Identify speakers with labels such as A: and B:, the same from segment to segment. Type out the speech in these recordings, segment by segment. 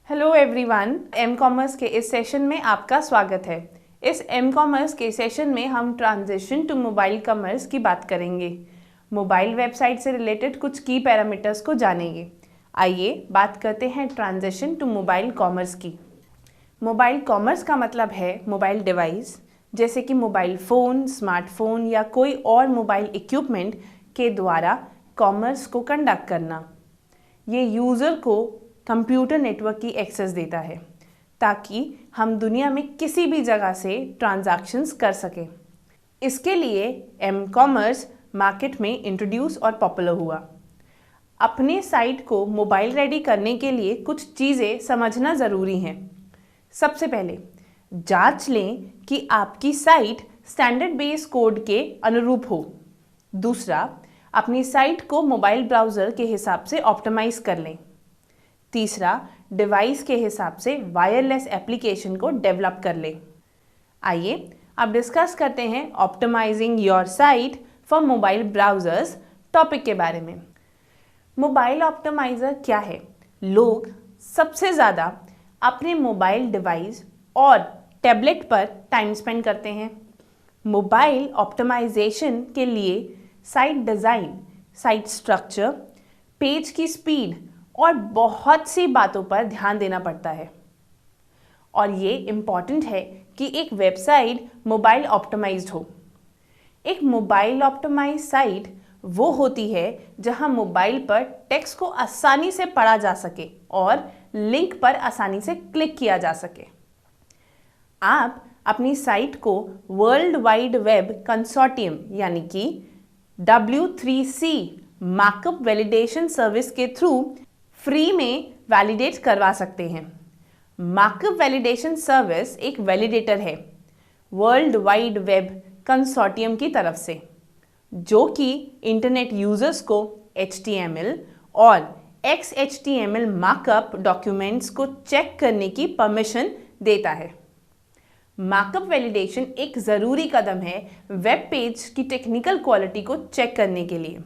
A: Hello everyone, M commerce के इस session में आपका स्वागत है। इस एम कॉमर्स के सेशन में हम ट्रांजिशन टू मोबाइल कॉमर्स की बात करेंगे। मोबाइल वेबसाइट से रिलेटेड कुछ की पैरामीटर्स को जानेंगे। आइए बात करते हैं ट्रांजिशन टू मोबाइल कॉमर्स की। मोबाइल कॉमर्स का मतलब है मोबाइल डिवाइस, जैसे कि मोबाइल फ़ोन, स्मार्टफोन या कोई और मोबाइल इक्विपमेंट के द्वारा कॉमर्स को कंडक्ट करना। ये यूज़र को कंप्यूटर नेटवर्क की एक्सेस देता है ताकि हम दुनिया में किसी भी जगह से ट्रांजैक्शंस कर सकें। इसके लिए एम कॉमर्स मार्केट में इंट्रोड्यूस और पॉपुलर हुआ। अपने साइट को मोबाइल रेडी करने के लिए कुछ चीज़ें समझना ज़रूरी हैं। सबसे पहले जांच लें कि आपकी साइट स्टैंडर्ड बेस कोड के अनुरूप हो। दूसरा, अपनी साइट को मोबाइल ब्राउज़र के हिसाब से ऑप्टिमाइज़ कर लें। तीसरा, डिवाइस के हिसाब से वायरलेस एप्लीकेशन को डेवलप कर लें। आइए अब डिस्कस करते हैं optimising your site for mobile browsers topic के बारे में। मोबाइल ऑप्टिमाइज़र क्या है? लोग सबसे ज़्यादा अपने मोबाइल डिवाइस और टैबलेट पर टाइम स्पेंड करते हैं। मोबाइल ऑप्टिमाइजेशन के लिए site design, site structure, page की स्पीड और बहुत सी बातों पर ध्यान देना पड़ता है। और ये इम्पॉर्टेंट है कि एक वेबसाइट मोबाइल ऑप्टिमाइज्ड हो। एक मोबाइल ऑप्टिमाइज साइट वो होती है जहां मोबाइल पर टेक्स्ट को आसानी से पढ़ा जा सके और लिंक पर आसानी से क्लिक किया जा सके। आप अपनी साइट को वर्ल्ड वाइड वेब कंसोर्टियम यानी कि W3C मार्कअप वैलिडेशन सर्विस के थ्रू फ्री में वैलिडेट करवा सकते हैं। मार्कअप वैलिडेशन सर्विस एक वैलिडेटर है वर्ल्ड वाइड वेब कंसोर्टियम की तरफ से, जो कि इंटरनेट यूजर्स को HTML और XHTML मार्कअप डॉक्यूमेंट्स को चेक करने की परमिशन देता है। मार्कअप वैलिडेशन एक ज़रूरी कदम है वेब पेज की टेक्निकल क्वालिटी को चेक करने के लिए,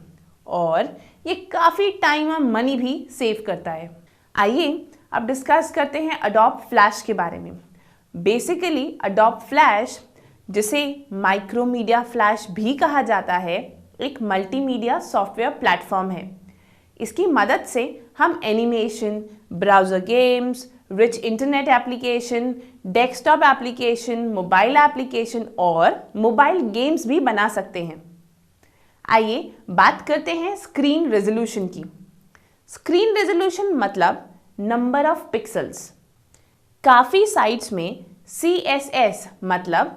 A: और ये काफ़ी टाइम और मनी भी सेव करता है। आइए अब डिस्कस करते हैं अडोब फ्लैश के बारे में। बेसिकली अडोब फ्लैश, जिसे माइक्रोमीडिया फ्लैश भी कहा जाता है, एक मल्टीमीडिया सॉफ्टवेयर प्लेटफॉर्म है। इसकी मदद से हम animation, browser games, rich internet application, desktop application, mobile application और मोबाइल गेम्स भी बना सकते हैं। आइए बात करते हैं स्क्रीन रेजोल्यूशन की। स्क्रीन रेजोल्यूशन मतलब नंबर ऑफ पिक्सल्स। काफ़ी साइट्स में CSS मतलब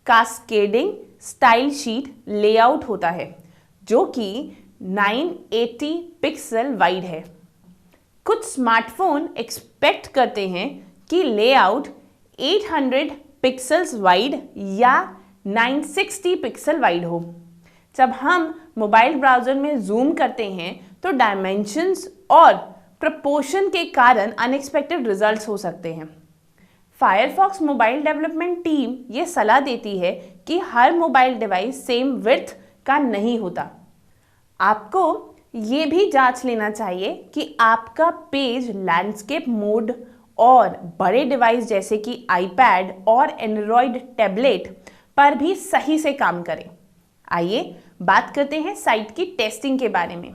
A: कास्केडिंग स्टाइल शीट लेआउट होता है, जो कि 980 पिक्सल वाइड है। कुछ स्मार्टफोन एक्सपेक्ट करते हैं कि लेआउट 800 पिक्सल्स वाइड या 960 पिक्सल वाइड हो। जब हम मोबाइल ब्राउज़र में जूम करते हैं तो डायमेंशंस और प्रपोर्शन के कारण अनएक्सपेक्टेड रिजल्ट्स हो सकते हैं। फायरफॉक्स मोबाइल डेवलपमेंट टीम ये सलाह देती है कि हर मोबाइल डिवाइस सेम विड्थ का नहीं होता। आपको ये भी जांच लेना चाहिए कि आपका पेज लैंडस्केप मोड और बड़े डिवाइस जैसे कि आईपैड और एंड्रॉयड टैबलेट पर भी सही से काम करें। आइए बात करते हैं साइट की टेस्टिंग के बारे में।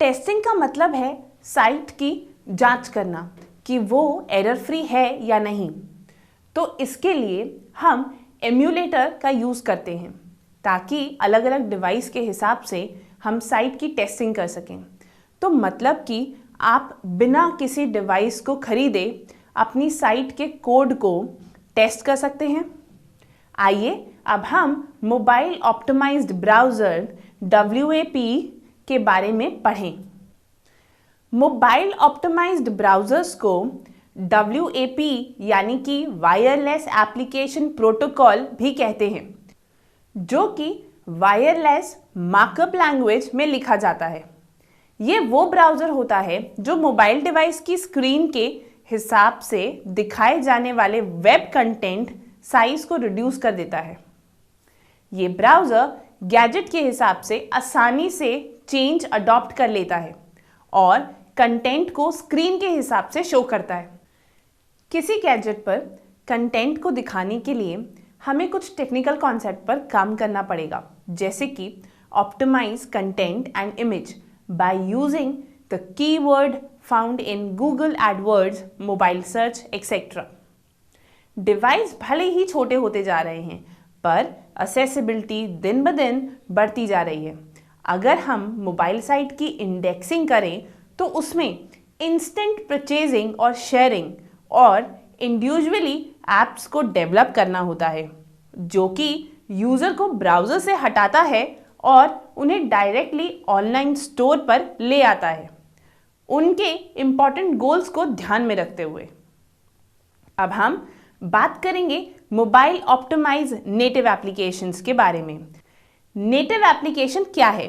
A: टेस्टिंग का मतलब है साइट की जांच करना कि वो एरर फ्री है या नहीं। तो इसके लिए हम एम्यूलेटर का यूज़ करते हैं ताकि अलग अलग डिवाइस के हिसाब से हम साइट की टेस्टिंग कर सकें। तो मतलब कि आप बिना किसी डिवाइस को खरीदे अपनी साइट के कोड को टेस्ट कर सकते हैं। आइए अब हम मोबाइल ऑप्टिमाइज्ड ब्राउज़र WAP के बारे में पढ़ें। मोबाइल ऑप्टिमाइज्ड ब्राउज़र्स को WAP यानी कि वायरलेस एप्लीकेशन प्रोटोकॉल भी कहते हैं, जो कि वायरलेस मार्कअप लैंग्वेज में लिखा जाता है। ये वो ब्राउज़र होता है जो मोबाइल डिवाइस की स्क्रीन के हिसाब से दिखाए जाने वाले वेब कंटेंट साइज को रिड्यूस कर देता है। ये ब्राउज़र गैजेट के हिसाब से आसानी से चेंज अडॉप्ट कर लेता है और कंटेंट को स्क्रीन के हिसाब से शो करता है। किसी गैजेट पर कंटेंट को दिखाने के लिए हमें कुछ टेक्निकल कॉन्सेप्ट पर काम करना पड़ेगा, जैसे कि optimise content and image by using the keyword found in Google AdWords, mobile search etcetera. Device भले ही छोटे होते जा रहे हैं, पर असेसिबिलिटी दिन ब दिन बढ़ती जा रही है। अगर हम मोबाइल साइट की इंडेक्सिंग करें तो उसमें इंस्टेंट परचेजिंग और शेयरिंग और इंडिविजुअली एप्स को डेवलप करना होता है, जो कि यूज़र को ब्राउज़र से हटाता है और उन्हें डायरेक्टली ऑनलाइन स्टोर पर ले आता है, उनके इम्पॉर्टेंट गोल्स को ध्यान में रखते हुए। अब हम बात करेंगे मोबाइल ऑप्टिमाइज नेटिव एप्लीकेशंस के बारे में। नेटिव एप्लीकेशन क्या है?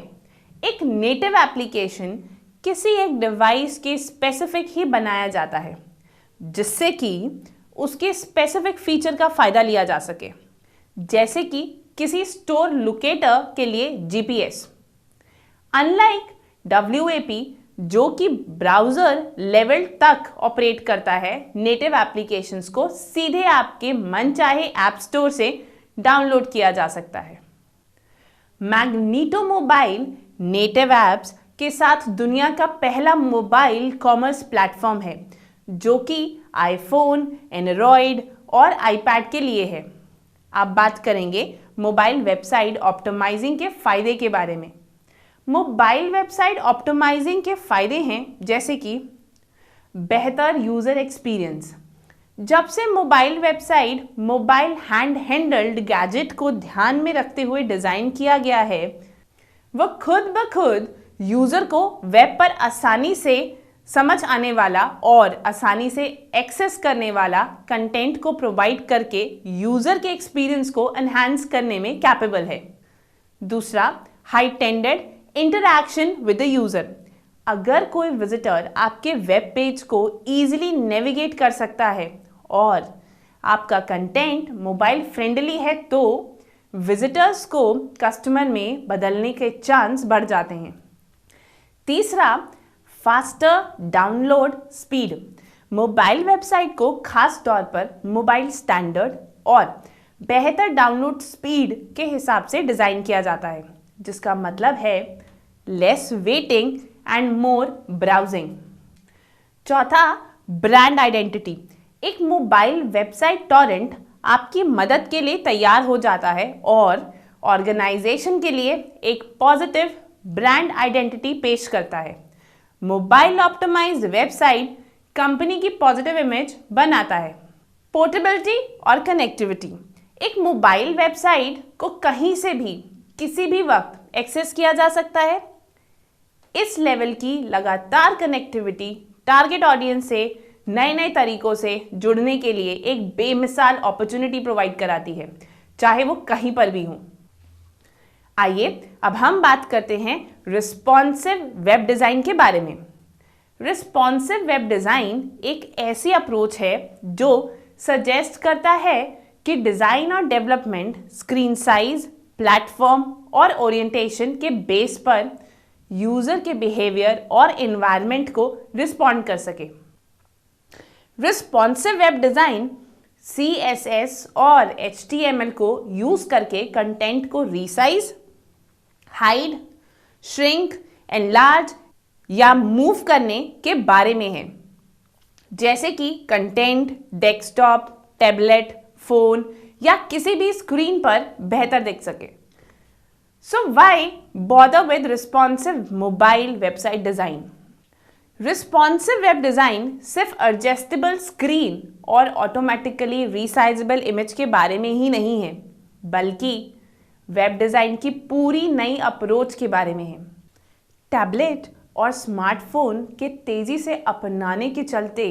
A: एक नेटिव एप्लीकेशन किसी एक डिवाइस के स्पेसिफिक ही बनाया जाता है, जिससे कि उसके स्पेसिफिक फीचर का फायदा लिया जा सके, जैसे कि किसी स्टोर लोकेटर के लिए जीपीएस। अनलाइक WAP, जो कि ब्राउज़र लेवल तक ऑपरेट करता है, नेटिव एप्लीकेशंस को सीधे आपके मनचाहे ऐप स्टोर से डाउनलोड किया जा सकता है। मैग्नीटो मोबाइल नेटिव ऐप्स के साथ दुनिया का पहला मोबाइल कॉमर्स प्लेटफॉर्म है, जो कि आईफोन, एंड्रॉयड और आईपैड के लिए है। अब बात करेंगे मोबाइल वेबसाइट ऑप्टिमाइजिंग के फायदे के बारे में। मोबाइल वेबसाइट ऑप्टिमाइजिंग के फायदे हैं जैसे कि बेहतर यूज़र एक्सपीरियंस। जब से mobile website mobile hand handled gadget को ध्यान में रखते हुए डिज़ाइन किया गया है, वह खुद ब खुद यूज़र को वेब पर आसानी से समझ आने वाला और आसानी से एक्सेस करने वाला कंटेंट को प्रोवाइड करके यूज़र के एक्सपीरियंस को एनहांस करने में कैपेबल है। दूसरा, हाइटेंडेड इंटरैक्शन विद द यूज़र। अगर कोई विजिटर आपके वेब पेज को ईजिली नेविगेट कर सकता है और आपका कंटेंट मोबाइल फ्रेंडली है, तो विजिटर्स को कस्टमर में बदलने के चांस बढ़ जाते हैं। तीसरा, faster download speed. Mobile website को खास तौर पर मोबाइल स्टैंडर्ड और बेहतर डाउनलोड स्पीड के हिसाब से डिज़ाइन किया जाता है, जिसका मतलब है less waiting and more browsing. चौथा, ब्रांड आइडेंटिटी। एक मोबाइल वेबसाइट टॉरेंट आपकी मदद के लिए तैयार हो जाता है और ऑर्गेनाइजेशन के लिए एक पॉजिटिव ब्रांड आइडेंटिटी पेश करता है। मोबाइल ऑप्टिमाइज्ड वेबसाइट कंपनी की पॉजिटिव इमेज बनाता है। पोर्टेबिलिटी और कनेक्टिविटी। एक मोबाइल वेबसाइट को कहीं से भी किसी भी वक्त एक्सेस किया जा सकता है। इस लेवल की लगातार कनेक्टिविटी टारगेट ऑडियंस से नए नए तरीकों से जुड़ने के लिए एक बेमिसाल अपॉर्चुनिटी प्रोवाइड कराती है, चाहे वो कहीं पर भी हो। आइए अब हम बात करते हैं रिस्पॉन्सिव वेब डिज़ाइन के बारे में। रिस्पॉन्सिव वेब डिज़ाइन एक ऐसी अप्रोच है जो सजेस्ट करता है कि डिज़ाइन और डेवलपमेंट स्क्रीन साइज, प्लेटफॉर्म और ओरिएंटेशन के बेस पर यूज़र के बिहेवियर और एनवायरनमेंट को रिस्पॉन्ड कर सके। रिस्पॉन्सिव वेब डिज़ाइन CSS और HTML को यूज़ करके कंटेंट को रीसाइज, हाइड, श्रिंक, एनलार्ज या मूव करने के बारे में है, जैसे कि कंटेंट डेस्कटॉप, टैबलेट, फोन या किसी भी स्क्रीन पर बेहतर दिख सके। So why bother with responsive mobile website design? Responsive web design सिर्फ एडजस्टेबल स्क्रीन और ऑटोमेटिकली रीसाइजेबल इमेज के बारे में ही नहीं है, बल्कि वेब डिज़ाइन की पूरी नई अप्रोच के बारे में है। टैबलेट और स्मार्टफोन के तेज़ी से अपनाने के चलते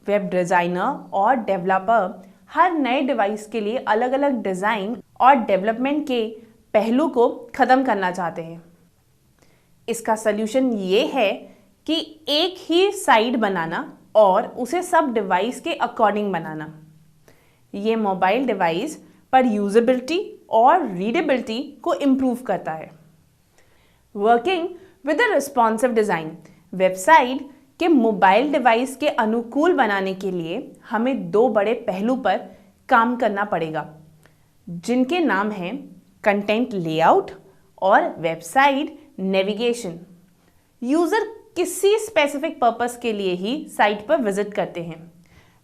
A: वेब डिज़ाइनर और डेवलपर हर नए डिवाइस के लिए अलग अलग डिज़ाइन और डेवलपमेंट के पहलू को ख़त्म करना चाहते हैं। इसका सल्यूशन ये है कि एक ही साइट बनाना और उसे सब डिवाइस के अकॉर्डिंग बनाना। ये मोबाइल डिवाइस पर यूजेबिलिटी और रीडेबिलिटी को इम्प्रूव करता है। Working with a responsive design, website कि मोबाइल डिवाइस के अनुकूल बनाने के लिए हमें दो बड़े पहलू पर काम करना पड़ेगा, जिनके नाम हैं कंटेंट लेआउट और वेबसाइट नेविगेशन। यूज़र किसी स्पेसिफिक पर्पस के लिए ही साइट पर विजिट करते हैं,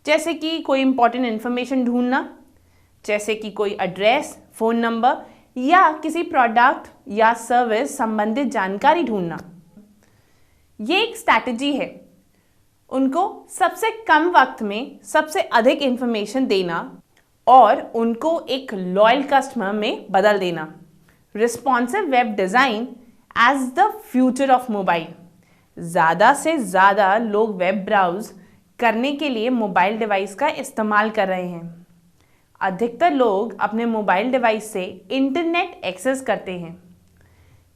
A: जैसे कि कोई इंपॉर्टेंट इन्फॉर्मेशन ढूंढना, जैसे कि कोई एड्रेस, फ़ोन नंबर या किसी प्रोडक्ट या सर्विस संबंधित जानकारी ढूंढना। ये एक स्ट्रैटेजी है, उनको सबसे कम वक्त में सबसे अधिक इंफॉर्मेशन देना और उनको एक लॉयल कस्टमर में बदल देना। Responsive web design as the future of mobile. ज़्यादा से ज़्यादा लोग वेब ब्राउज करने के लिए मोबाइल डिवाइस का इस्तेमाल कर रहे हैं। अधिकतर लोग अपने मोबाइल डिवाइस से इंटरनेट एक्सेस करते हैं।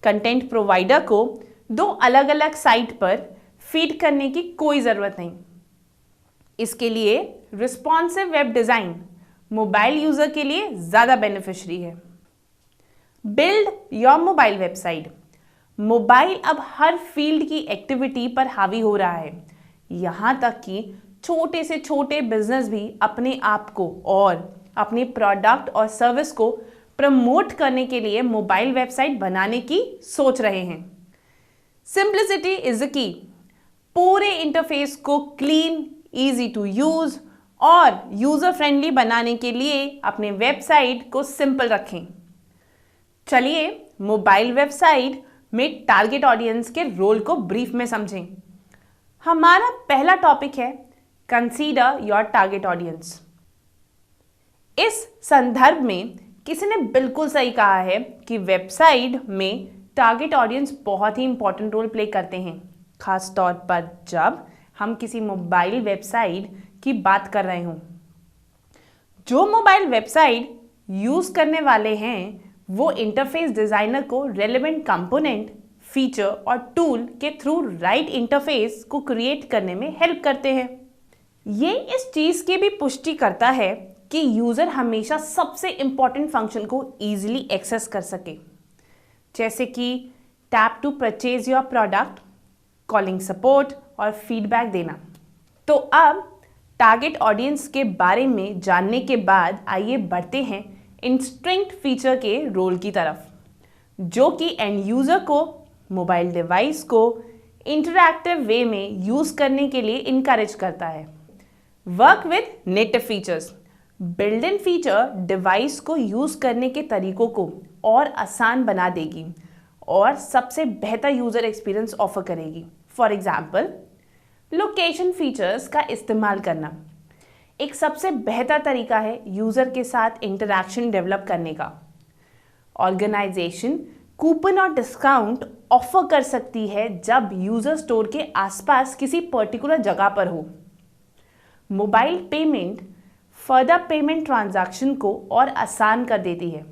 A: कंटेंट प्रोवाइडर को दो अलग अलग साइट पर फीड करने की कोई ज़रूरत नहीं। इसके लिए responsive web design mobile user के लिए ज़्यादा बेनिफिशियरी है। Build your mobile website. Mobile अब हर फील्ड की एक्टिविटी पर हावी हो रहा है। यहाँ तक कि छोटे से छोटे बिजनेस भी अपने आप को और अपने प्रोडक्ट और सर्विस को प्रमोट करने के लिए मोबाइल वेबसाइट बनाने की सोच रहे हैं। Simplicity is the key. पूरे इंटरफेस को क्लीन, इजी टू यूज और यूजर फ्रेंडली बनाने के लिए अपने वेबसाइट को सिंपल रखें। चलिए मोबाइल वेबसाइट में टारगेट ऑडियंस के रोल को ब्रीफ में समझें। हमारा पहला टॉपिक है कंसीडर योर टारगेट ऑडियंस। इस संदर्भ में किसी ने बिल्कुल सही कहा है कि वेबसाइट में टारगेट ऑडियंस बहुत ही इंपॉर्टेंट रोल प्ले करते हैं, खास तौर पर जब हम किसी मोबाइल वेबसाइट की बात कर रहे हों। जो मोबाइल वेबसाइट यूज़ करने वाले हैं वो इंटरफेस डिज़ाइनर को रेलेवेंट कंपोनेंट, फीचर और टूल के थ्रू राइट इंटरफेस को क्रिएट करने में हेल्प करते हैं। ये इस चीज़ की भी पुष्टि करता है कि यूज़र हमेशा सबसे इंपॉर्टेंट फंक्शन को ईजिली एक्सेस कर सके, जैसे कि tap to purchase your product, calling support और फीडबैक देना। तो अब टारगेट ऑडियंस के बारे में जानने के बाद आइए बढ़ते हैं इंस्टिंक्ट फीचर के रोल की तरफ, जो कि एंड यूज़र को मोबाइल डिवाइस को इंटरैक्टिव वे में यूज़ करने के लिए इनकरेज करता है। Work with native features. Built in feature device को यूज़ करने के तरीकों को और आसान बना देगी और सबसे बेहतर यूज़र एक्सपीरियंस ऑफर करेगी। फॉर एग्जाम्पल, लोकेशन फीचर्स का इस्तेमाल करना एक सबसे बेहतर तरीका है यूज़र के साथ इंटरैक्शन डेवलप करने का। ऑर्गेनाइजेशन कूपन और डिस्काउंट ऑफर कर सकती है जब यूज़र स्टोर के आसपास किसी पर्टिकुलर जगह पर हो। Mobile payment further payment transaction को और आसान कर देती है।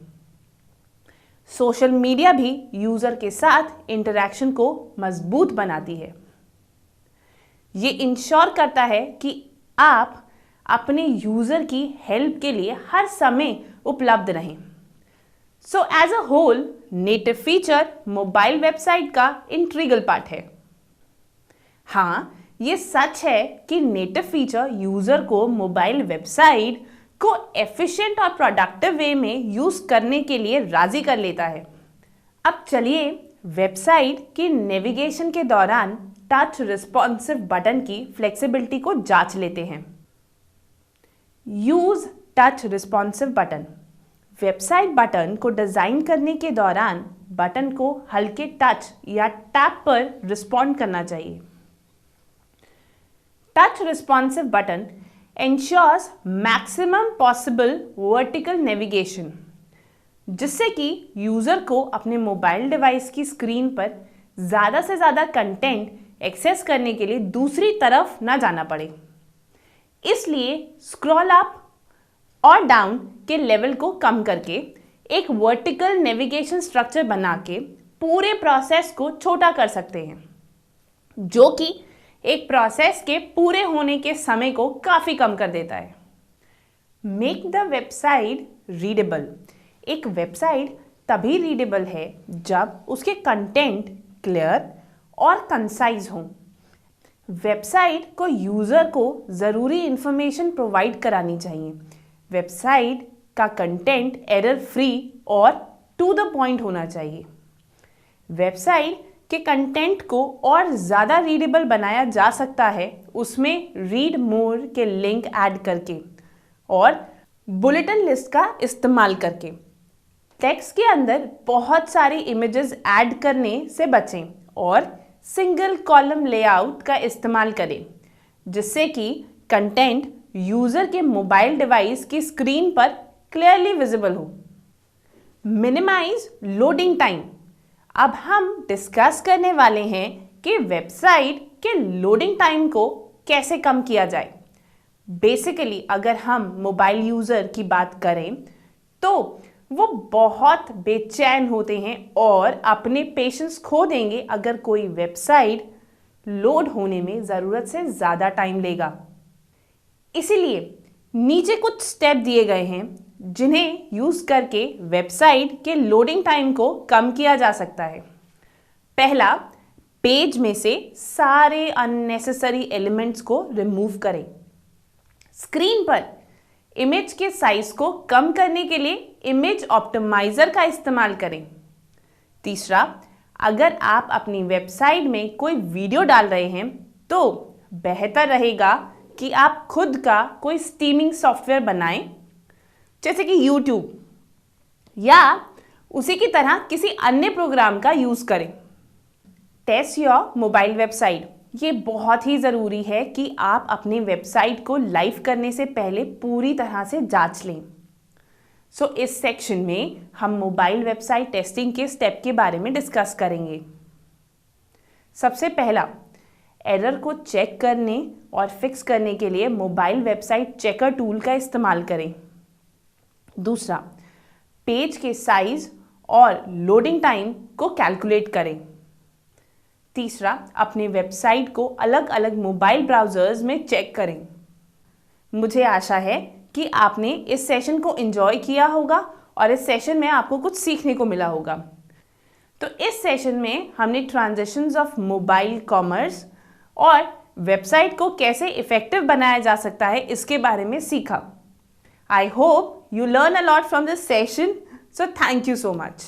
A: सोशल मीडिया भी यूज़र के साथ इंटरैक्शन को मजबूत बनाती है। ये इंश्योर करता है कि आप अपने यूज़र की हेल्प के लिए हर समय उपलब्ध रहें। So as a whole, native feature mobile website का इंट्रीगल पार्ट है। हाँ, ये सच है कि नेटिव फीचर यूज़र को मोबाइल वेबसाइट को एफिशिएंट और प्रोडक्टिव वे में यूज़ करने के लिए राज़ी कर लेता है। अब चलिए वेबसाइट की नेविगेशन के दौरान टच रिस्पॉन्सिव बटन की फ्लेक्सिबिलिटी को जांच लेते हैं। Use touch responsive button. Website button को डिज़ाइन करने के दौरान बटन को हल्के टच या टैप पर रिस्पॉन्ड करना चाहिए। Touch responsive button ensures maximum possible vertical navigation, जिससे कि यूज़र को अपने मोबाइल डिवाइस की स्क्रीन पर ज़्यादा से ज़्यादा कंटेंट एक्सेस करने के लिए दूसरी तरफ ना जाना पड़े। इसलिए स्क्रॉल अप और डाउन के लेवल को कम करके एक वर्टिकल नेविगेशन स्ट्रक्चर बना के पूरे प्रोसेस को छोटा कर सकते हैं, जो कि एक प्रोसेस के पूरे होने के समय को काफ़ी कम कर देता है। Make the website readable. एक वेबसाइट तभी रीडेबल है जब उसके कंटेंट क्लियर और कंसाइज हो। वेबसाइट को यूज़र को ज़रूरी इंफॉर्मेशन प्रोवाइड करानी चाहिए। वेबसाइट का कंटेंट एरर फ्री और टू द पॉइंट होना चाहिए। वेबसाइट के कंटेंट को और ज़्यादा रीडेबल बनाया जा सकता है उसमें रीड मोर के लिंक ऐड करके और बुलेटिन लिस्ट का इस्तेमाल करके। टेक्स्ट के अंदर बहुत सारी इमेजेस ऐड करने से बचें और सिंगल कॉलम लेआउट का इस्तेमाल करें जिससे कि कंटेंट यूज़र के मोबाइल डिवाइस की स्क्रीन पर क्लियरली विजिबल हो। Minimise loading time. अब हम डिस्कस करने वाले हैं कि वेबसाइट के लोडिंग टाइम को कैसे कम किया जाए। बेसिकली अगर हम मोबाइल यूज़र की बात करें तो वो बहुत बेचैन होते हैं और अपने पेशेंस खो देंगे अगर कोई वेबसाइट लोड होने में ज़रूरत से ज़्यादा टाइम लेगा। इसीलिए नीचे कुछ स्टेप दिए गए हैं जिन्हें यूज़ करके वेबसाइट के लोडिंग टाइम को कम किया जा सकता है। पहला, पेज में से सारे अननेसेसरी एलिमेंट्स को रिमूव करें। स्क्रीन पर इमेज के साइज को कम करने के लिए इमेज ऑप्टिमाइजर का इस्तेमाल करें। तीसरा, अगर आप अपनी वेबसाइट में कोई वीडियो डाल रहे हैं तो बेहतर रहेगा कि आप खुद का कोई स्ट्रीमिंग सॉफ्टवेयर बनाएं जैसे कि YouTube या उसी की तरह किसी अन्य प्रोग्राम का यूज़ करें। Test your mobile website. ये बहुत ही ज़रूरी है कि आप अपनी वेबसाइट को लाइव करने से पहले पूरी तरह से जांच लें। इस सेक्शन में हम मोबाइल वेबसाइट टेस्टिंग के स्टेप के बारे में डिस्कस करेंगे। सबसे पहला, एरर को चेक करने और फिक्स करने के लिए मोबाइल वेबसाइट चेकर टूल का इस्तेमाल करें। दूसरा, पेज के साइज और लोडिंग टाइम को कैलकुलेट करें। तीसरा, अपने वेबसाइट को अलग अलग मोबाइल ब्राउज़र्स में चेक करें। मुझे आशा है कि आपने इस सेशन को एंजॉय किया होगा और इस सेशन में आपको कुछ सीखने को मिला होगा। तो इस सेशन में हमने ट्रांजिशंस ऑफ मोबाइल कॉमर्स और वेबसाइट को कैसे इफेक्टिव बनाया जा सकता है इसके बारे में सीखा। I hope you learn a lot from this session. So thank you so much.